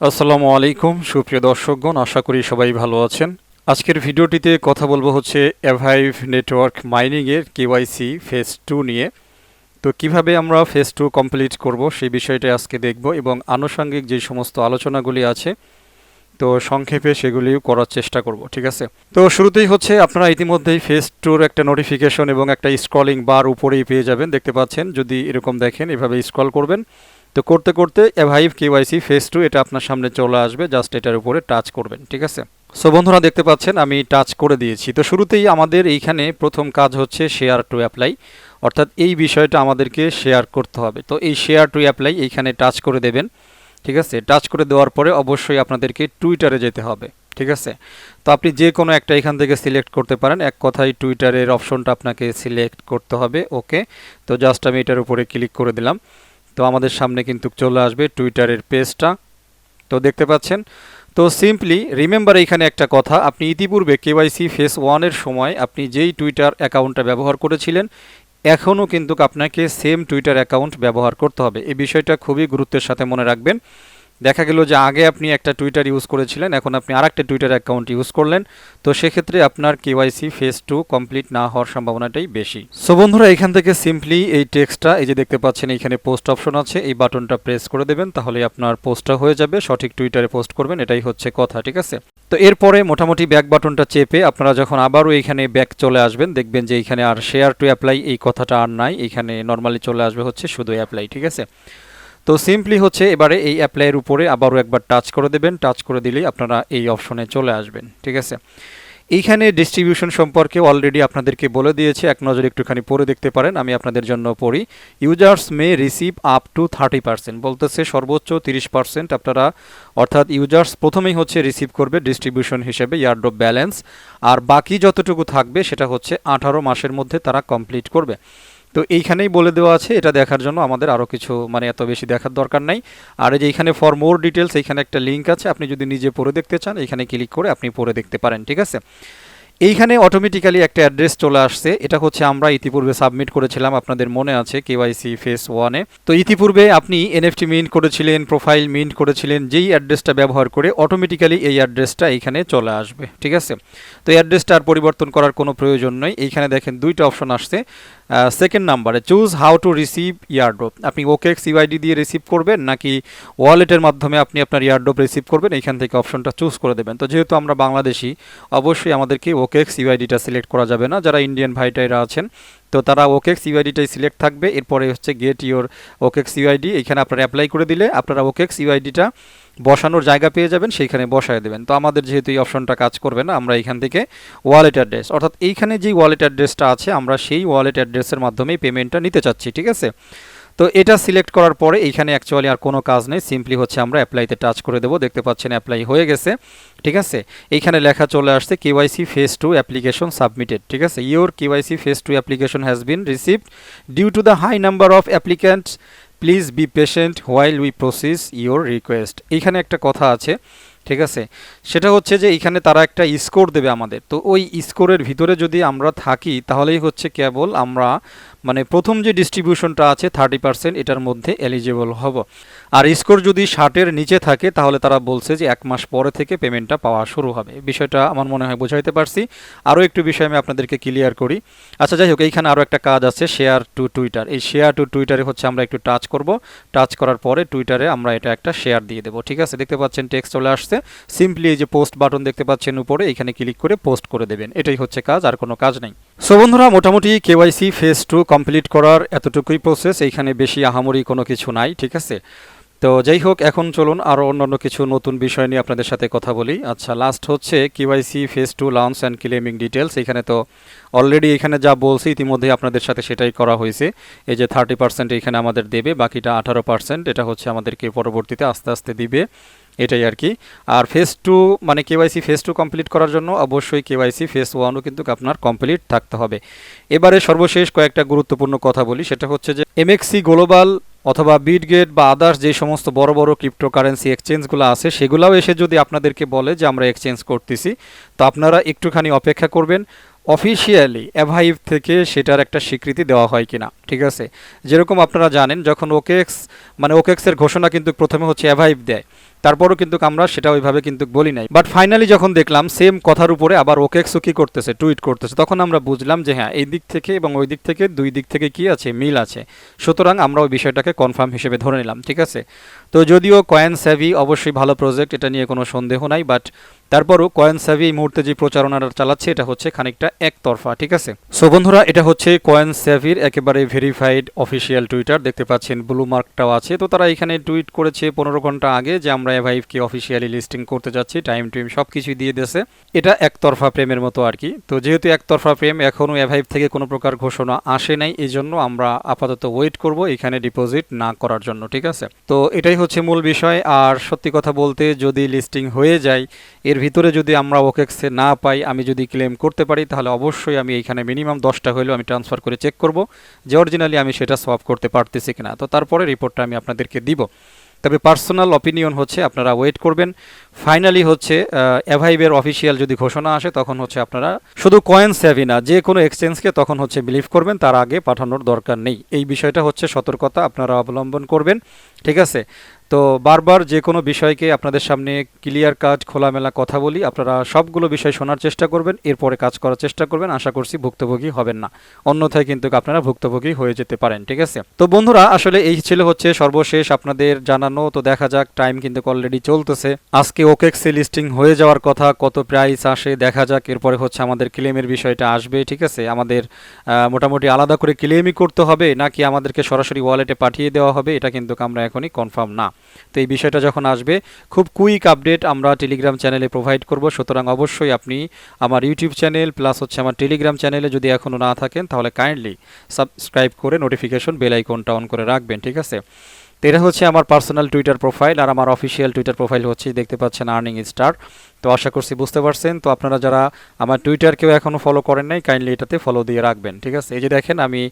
আসসালামু আলাইকুম সুপ্রিয় দর্শকগণ, আশা করি সবাই ভালো আছেন। আজকের ভিডিওটিতে কথা বলবো হচ্ছে অ্যাভাইভ নেটওয়ার্ক মাইনিংয়ের কেওয়াইসি ফেজ 2 নিয়ে। তো কিভাবে আমরা ফেজ 2 কমপ্লিট করব সেই বিষয়টা আজকে দেখব এবং আনুষঙ্গিক যে সমস্ত আলোচনাগুলি আছে তো সংক্ষেপে সেগুলিও করার চেষ্টা করব, ঠিক আছে। তো শুরুতেই হচ্ছে আপনারা ইতিমধ্যেই ফেজ 2 একটা নোটিফিকেশন এবং একটা স্ক্রলিং বার উপরেই পেয়ে যাবেন, দেখতে পাচ্ছেন। যদি এরকম দেখেন এভাবে স্ক্রল করবেন, তো করতে করতে অ্যাভাইভ কেওয়াইসি ফেজ 2 এটা আপনার সামনে চলে আসবে, জাস্ট এটার উপরে টাচ করবেন, ঠিক আছে। সো বন্ধুরা দেখতে পাচ্ছেন আমি টাচ করে দিয়েছি। তো শুরুতেই আমাদের এইখানে প্রথম কাজ হচ্ছে শেয়ার টু অ্যাপ্লাই, অর্থাৎ এই বিষয়টা আমাদেরকে শেয়ার করতে হবে। তো এই শেয়ার টু অ্যাপ্লাই এইখানে টাচ করে দেবেন, ঠিক আছে। টাচ করে দেওয়ার পরে অবশ্যই আপনাদেরকে টুইটারে যেতে হবে, ঠিক আছে। তো আপনি যে কোনো একটা এখান থেকে সিলেক্ট করতে পারেন, এক কথায় টুইটারের অপশনটা আপনাকে সিলেক্ট করতে হবে। ওকে, তো জাস্ট আমি এটার উপরে ক্লিক করে দিলাম। তো আমাদের সামনে কিন্তু চলে আসবে টুইটারের পেজটা, তো দেখতে পাচ্ছেন। তো সিম্পলি রিমেম্বার এইখানে একটা কথা, আপনি ইতিপূর্বে কেওয়াইসি ফেজ 1 এর সময় আপনি যেই টুইটার অ্যাকাউন্টটা ব্যবহার করেছিলেন এখনও কিন্তু আপনাকে সেম টুইটার অ্যাকাউন্ট ব্যবহার করতে হবে। এই বিষয়টা খুবই গুরুত্বের সাথে মনে রাখবেন। দেখা গেল যে আগে আপনি একটা টুইটার ইউজ করেছিলেন, এখন আপনি আরেকটা টুইটার অ্যাকাউন্ট ইউজ করলেন, তো সেক্ষেত্রে আপনার কেওয়াইসি ফেজ 2 কমপ্লিট না হওয়ার সম্ভাবনাটাই বেশি। সো বন্ধুরা এখান থেকে সিম্পলি এই টেক্সটটা, এই যে দেখতে পাচ্ছেন এইখানে পোস্ট অপশন আছে, এই বাটনটা প্রেস করে দেবেন, তাহলে আপনার পোস্টটা হয়ে যাবে। সঠিক টুইটারে পোস্ট করবেন, এটাই হচ্ছে কথা, ঠিক আছে। তো এরপরে মোটামুটি ব্যাক বাটনটা চেপে আপনারা যখন আবারও এইখানে ব্যাক চলে আসবেন, দেখবেন যে এইখানে আর শেয়ার টু অ্যাপ্লাই এই কথাটা আর নাই, এইখানে নর্মালি চলে আসবে হচ্ছে শুধু অ্যাপ্লাই, ঠিক আছে। তো সিম্পলি হচ্ছে এবারে এই অ্যাপ্লাইয়ের উপরে আবারও একবার টাচ করে দেবেন, টাচ করে দিলেই আপনারা এই অপশনে চলে আসবেন, ঠিক আছে। এইখানে ডিস্ট্রিবিউশন সম্পর্কে অলরেডি আপনাদেরকে বলে দিয়েছে, এক নজর একটুখানি পড়ে দেখতে পারেন, আমি আপনাদের জন্য পড়ি। Users May receive up to 30%, বলতেছে সর্বোচ্চ 30% আপনারা, অর্থাৎ ইউজার্স প্রথমেই হচ্ছে রিসিভ করবে ডিস্ট্রিবিউশন হিসেবে ইয়ারড্রপ ব্যালেন্স, আর বাকি যতটুকু থাকবে সেটা হচ্ছে 18 মাসের মধ্যে তারা কমপ্লিট করবে। তো এইখানেই বলে দেওয়া আছে, এটা দেখার জন্য আমাদের আরও কিছু এত বেশি দেখার দরকার নাই। আর এই যে এইখানে ফর মোর ডিটেলস এইখানে একটা লিঙ্ক আছে, আপনি যদি নিজে পড়ে দেখতে চান এখানে ক্লিক করে আপনি পড়ে দেখতে পারেন, ঠিক আছে। এইখানে অটোমেটিক্যালি একটা অ্যাড্রেস চলে আসছে, এটা হচ্ছে আমরা ইতিপূর্বে সাবমিট করেছিলাম, আপনাদের মনে আছে কেওয়াইসি ফেজ 1 এ। তো ইতিপূর্বে আপনি এনএফটি মিন্ট করেছিলেন, প্রোফাইল মিন্ট করেছিলেন, যেই অ্যাড্রেসটা ব্যবহার করে অটোমেটিক্যালি এই অ্যাড্রেসটা এইখানে চলে আসবে, ঠিক আছে। তো এই অ্যাড্রেসটা আর পরিবর্তন করার কোনো প্রয়োজন নেই। এইখানে দেখেন দুইটা অপশন আসছে। সেকেন্ড নাম্বারে choose how to receive airdrop, আপনি ওকেএক্স ইউআইডি দিয়ে রিসিভ করবেন নাকি ওয়ালেটের মাধ্যমে আপনি আপনার ইয়ারড্রপ রিসিভ করবেন, এইখান থেকে অপশনটা চুজ করে দেবেন। তো যেহেতু আমরা বাংলাদেশি, অবশ্যই আমাদেরকে ওকেএক্স ইউআইডিটা সিলেক্ট করা যাবে না। যারা ইন্ডিয়ান ভাইটাইরা আছেন তো তারা ওকেএক্স ইউআইডিটাই সিলেক্ট থাকবে। এরপরে হচ্ছে গেট ইওর ওকেএক্স ইউআইডি, এখানে আপনারা অ্যাপ্লাই করে দিলে আপনারা ওকেএক্স ইউআইডিটা বসানোর জায়গা পেয়ে যাবেন, সেইখানে বসায় দেবেন। তো আমাদের যেহেতু এই অপশনটা কাজ করবে না, আমরা এখান থেকে ওয়ালেট অ্যাড্রেস, অর্থাৎ এইখানে যেই ওয়ালেট অ্যাড্রেসটা আছে আমরা সেই ওয়ালেট অ্যাড্রেসের মাধ্যমেই পেমেন্টটা নিতে চাচ্ছি, ঠিক আছে। তো এটা সিলেক্ট করার পরে এইখানে অ্যাকচুয়ালি আর কোনো কাজ নেই, সিম্পলি হচ্ছে আমরা অ্যাপ্লাইতে টাচ করে দেবো। দেখতে পাচ্ছেন অ্যাপ্লাই হয়ে গেছে, ঠিক আছে। এইখানে লেখা চলে আসছে কেওয়াইসি ফেজ 2 অ্যাপ্লিকেশন সাবমিটেড, ঠিক আছে। Your KYC phase 2 application has been received due to the high number of applicants, please be patient while we process your request. এইখানে একটা কথা আছে, ঠিক আছে। সেটা হচ্ছে যে এইখানে তারা একটা স্কোর দেবে আমাদের, তো ওই স্কোরের ভিতরে যদি আমরা থাকি তাহলেই হচ্ছে কেবল আমরা প্রথম যে ডিস্ট্রিবিউশনটা আছে 30% এটার মধ্যে এলিজিবল হব। আর স্কোর যদি 60-এর নিচে থাকে তাহলে তারা বলছে যে 1 মাস পরে থেকে পেমেন্টটা পাওয়া শুরু হবে। বিষয়টা আমার মনে হয় বোঝাইতে পারছি। আরও একটু বিষয় আমি আপনাদেরকে ক্লিয়ার করি। আচ্ছা যাই হোক, এইখানে আরও একটা কাজ আছে শেয়ার টু টুইটার। এই শেয়ার টু টুইটারে হচ্ছে আমরা একটু টাচ করব, টাচ করার পরে টুইটারে আমরা এটা একটা শেয়ার দিয়ে দেবো, ঠিক আছে। দেখতে পাচ্ছেন টেক্সট চলে আসছে, সিম্পলি এই যে পোস্ট বাটন দেখতে পাচ্ছেন উপরে, এখানে ক্লিক করে পোস্ট করে দেবেন, এটাই হচ্ছে কাজ, আর কোনো কাজ নেই। সো বন্ধুরা মোটামুটি কেওয়াইসি ফেজ 2 কমপ্লিট করার এতটুকুই প্রসেস, এইখানে বেশি আহামরি কোনো কিছু নাই, ঠিক আছে। তো যাই হোক, এখন চলুন আরও অন্যান্য কিছু নতুন বিষয় নিয়ে আপনাদের সাথে কথা বলি। আচ্ছা, লাস্ট হচ্ছে KYC phase 2 launch and claiming details. এখানে তো অলরেডি এখানে যা বলছি ইতিমধ্যে আপনাদের সাথে সেটাই করা হয়েছে। এই যে 30% এখানে আমাদের দেবে, বাকিটা 18% এটা হচ্ছে আমাদেরকে পরবর্তীতে আস্তে আস্তে দিবে, এটাই আর কি। আর ফেজ 2 কেওয়াইসি ফেজ 2 কমপ্লিট করার জন্য অবশ্যই কেওয়াইসি ফেজ 1ও কিন্তু আপনার কমপ্লিট থাকতে হবে। এবারে সর্বশেষ কয়েকটা গুরুত্বপূর্ণ কথা বলি, সেটা হচ্ছে যে MEXC গ্লোবাল অথবা BitGet বা আদার্স যে সমস্ত বড় বড় ক্রিপ্টোকারেন্সি এক্সচেঞ্জগুলো আছে সেগুলোও এসে যদি আপনাদেরকে বলে যে আমরা এক্সচেঞ্জ করতেছি, তো আপনারা একটুখানি অপেক্ষা করবেন অফিসিয়ালি অ্যাভাইভ থেকে সেটার একটা স্বীকৃতি দেওয়া হয় কিনা, ঠিক আছে। যেরকম আপনারা জানেন যখন ওকেএক্স ওকেএক্সের ঘোষণা কিন্তু প্রথমে হচ্ছে অ্যাভাইভ দেয়, তারপরও কিন্তু আমরা সেটা ওইভাবে কিন্তু বলি নাই। বাট ফাইনালি যখন দেখলাম সেম কথার উপরে আবার ওকেএক্সও কি করতেছে, টুইট করতেছে, তখন আমরা বুঝলাম যে হ্যাঁ এই দিক থেকে এবং ওই দিক থেকে দুই দিক থেকে কি আছে, মিল আছে। সুতরাং আমরা ওই বিষয়টাকে কনফার্ম হিসেবে ধরে নিলাম, ঠিক আছে। তো যদিও কয়েন স্যাভি অবশ্যই ভালো প্রজেক্ট, এটা নিয়ে কোনো সন্দেহ নাই, বাট তারপরও কয়েন স্যাভি এই মুহূর্তে যে প্রচারণাটা চালাচ্ছে এটা হচ্ছে খানিকটা একতরফা, ঠিক আছে। সো বন্ধুরা, এটা হচ্ছে কয়েন স্যাভির একেবারে ভেরিফাইড অফিসিয়াল টুইটার, দেখতে পাচ্ছেন ব্লু মার্কটাও আছে। তো তারা এখানে টুইট করেছে 15 ঘন্টা আগে যে আমরা অ্যাভাইভকে অফিসিয়ালি লিস্টিং করতে যাচ্ছি, টাইম সব কিছুই দিয়ে দিয়েছে। এটা একতরফা প্রেমের মতো আর কি। তো যেহেতু একতরফা প্রেম, এখনও অ্যাভাইভ থেকে কোনো প্রকার ঘোষণা আসে নাই, এই জন্য আমরা আপাতত ওয়েট করব এখানে ডিপোজিট না করার জন্য, ঠিক আছে। তো এটাই হচ্ছে মূল বিষয়। আর সত্যি কথা বলতে, যদি লিস্টিং হয়ে যায়, এর ভিতরে যদি আমরা ওকেএক্সে না পাই, আমি যদি ক্লেম করতে পারি, তাহলে অবশ্যই আমি এইখানে মিনিমাম 10টা হলেও আমি ট্রান্সফার করে চেক করব যে অরিজিনালি আমি সেটা সোয়াপ করতে পারতেছি কিনা। তো তারপরে রিপোর্টটা আমি আপনাদেরকে দিব। তবে পার্সোনাল অপিনিয়ন হচ্ছে আপনারা ওয়েট করবেন। ফাইনালি হচ্ছে অ্যাভাইভের অফিসিয়াল যদি ঘোষণা আসে, তখন হচ্ছে আপনারা শুধু কয়েন স্যাভি না, যে কোনো এক্সচেঞ্জকে তখন হচ্ছে বিলিভ করবেন, তার আগে পাঠানোর দরকার নেই। এই বিষয়টা হচ্ছে সতর্কতা আপনারা অবলম্বন করবেন, ঠিক আছে। তো বারবার যে কোনো বিষয়কে আপনাদের সামনে ক্লিয়ার কাট খোলামেলা কথা বলি, আপনারা সবগুলো বিষয় শোনার চেষ্টা করবেন, এরপরে কাজ করার চেষ্টা করবেন। আশা করছি ভুক্তভোগী হবেন না, অন্যথায় কিন্তু আপনারা ভুক্তভোগী হয়ে যেতে পারেন, ঠিক আছে। তো বন্ধুরা, আসলে এই ছিল হচ্ছে সর্বশেষ আপনাদের জানানো। তো দেখা যাক, টাইম কিন্তু অলরেডি চলতেছে। আজকে ওকেএক্সে লিস্টিং হয়ে যাওয়ার কথা, কত প্রাইস আসে দেখা যাক। এরপরে হচ্ছে আমাদের ক্লেমের বিষয়টা আসবে, ঠিক আছে। আমাদের মোটামুটি আলাদা করে ক্লেমই করতে হবে নাকি আমাদেরকে সরাসরি ওয়ালেটে পাঠিয়ে দেওয়া হবে, এটা কিন্তু আমরা এখনই কনফার্ম না। তো এই বিষয়টা যখন আসবে, খুব কুইক আপডেট আমরা টেলিগ্রাম চ্যানেলে প্রোভাইড করব। সুতরাং অবশ্যই আপনি আমার ইউটিউব চ্যানেল প্লাস হচ্ছে আমার টেলিগ্রাম চ্যানেলে যদি এখনও না থাকেন, তাহলে কাইন্ডলি সাবস্ক্রাইব করে নোটিফিকেশন বেল আইকনটা অন করে রাখবেন, ঠিক আছে। তো এটা হচ্ছে আমার পার্সোনাল টুইটার প্রোফাইল, আর আমার অফিসিয়াল টুইটার প্রোফাইল হচ্ছে দেখতে পাচ্ছেন আর্নিং স্টার। তো আশা করছি বুঝতে পারছেন। তো আপনারা যারা আমার টুইটারকেও এখনও ফলো করেন নাই, কাইন্ডলি এটাতে ফলো দিয়ে রাখবেন, ঠিক আছে। এই যে দেখেন, আমি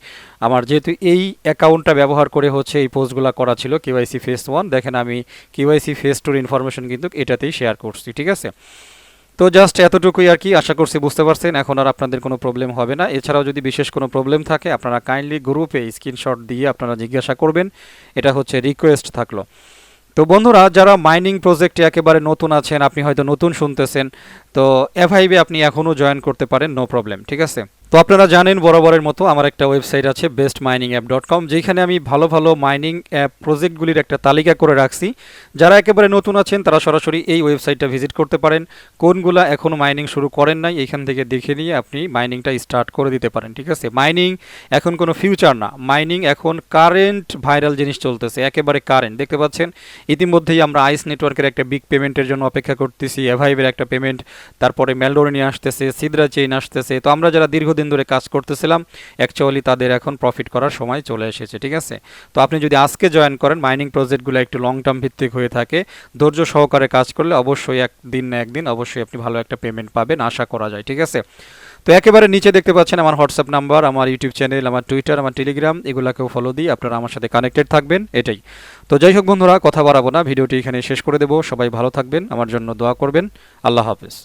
আমার যেহেতু এই অ্যাকাউন্টটা ব্যবহার করে হচ্ছে এই পোস্টগুলো করা ছিল কেওয়াইসি ফেজ 1, দেখেন আমি কেওয়াইসি ফেজ 2 ইনফরমেশন কিন্তু এটাতেই শেয়ার করছি, ঠিক আছে। তো জাস্ট এতটুকুই আর কি, আশা করছি বুঝতে পারছেন। এখন আর আপনাদের কোনো প্রবলেম হবে না। এছাড়াও যদি বিশেষ কোনো প্রবলেম থাকে, আপনারা কাইন্ডলি গ্রুপে স্ক্রিনশট দিয়ে আপনারা জিজ্ঞাসা করবেন, এটা হচ্ছে রিকোয়েস্ট থাকলো। তো বন্ধুরা, যারা মাইনিং প্রজেক্টে একেবারে নতুন আছেন, আপনি হয়তো নতুন শুনতেছেন, তো অ্যাভাইভে আপনি এখনও জয়েন করতে পারেন, নো প্রবলেম, ঠিক আছে। তো আপনারা জানেন বরাবরের মতো আমার একটা ওয়েবসাইট আছে bestminingapp.com, যেখানে আমি ভালো ভালো মাইনিং অ্যাপ প্রজেক্টগুলির একটা তালিকা করে রাখছি। যারা একেবারে নতুন আছেন তারা সরাসরি এই ওয়েবসাইটটা ভিজিট করতে পারেন। কোনগুলা এখনও মাইনিং শুরু করেন নাই, এখান থেকে দেখে নিয়ে আপনি মাইনিংটা স্টার্ট করে দিতে পারেন, ঠিক আছে। মাইনিং এখন কোনো ফিউচার না, মাইনিং এখন কারেন্ট ভাইরাল জিনিস চলতেছে, একেবারে কারেন্ট। দেখতে পাচ্ছেন ইতিমধ্যেই আমরা আইস নেটওয়ার্কের একটা বিগ পেমেন্টের জন্য অপেক্ষা করতেছি, অ্যাভাইভের একটা পেমেন্ট, তারপরে মেলডোরে নিয়ে আসতেছে, সিদ্রা চেইন আসতেছে। তো আমরা যারা দীর্ঘদিন ধরে কাজ করতেছিলাম, অ্যাকচুয়ালি তাদের এখন প্রফিট করার সময় চলে এসেছে, ঠিক আছে। তো আপনি যদি আজকে জয়েন করেন, মাইনিং প্রজেক্টগুলো একটু লং টার্ম ভিত্তিক হয়ে থাকে, ধৈর্য সহকারে কাজ করলে অবশ্যই একদিন না একদিন অবশ্যই আপনি ভালো একটা পেমেন্ট পাবেন, আশা করা যায়, ঠিক আছে। তো একেবারে নিচে দেখতে পাচ্ছেন আমার হোয়াটসঅ্যাপ নাম্বার, আমার ইউটিউব চ্যানেল, আমার টুইটার, আমার টেলিগ্রাম, এগুলাকেও ফলো দিয়ে আপনারা আমার সাথে কানেক্টেড থাকবেন, এটাই। তো যাই হোক বন্ধুরা, কথা বাড়াবো না, ভিডিওটি এখানে শেষ করে দেবো। সবাই ভালো থাকবেন, আমার জন্য দোয়া করবেন। আল্লাহ হাফেজ।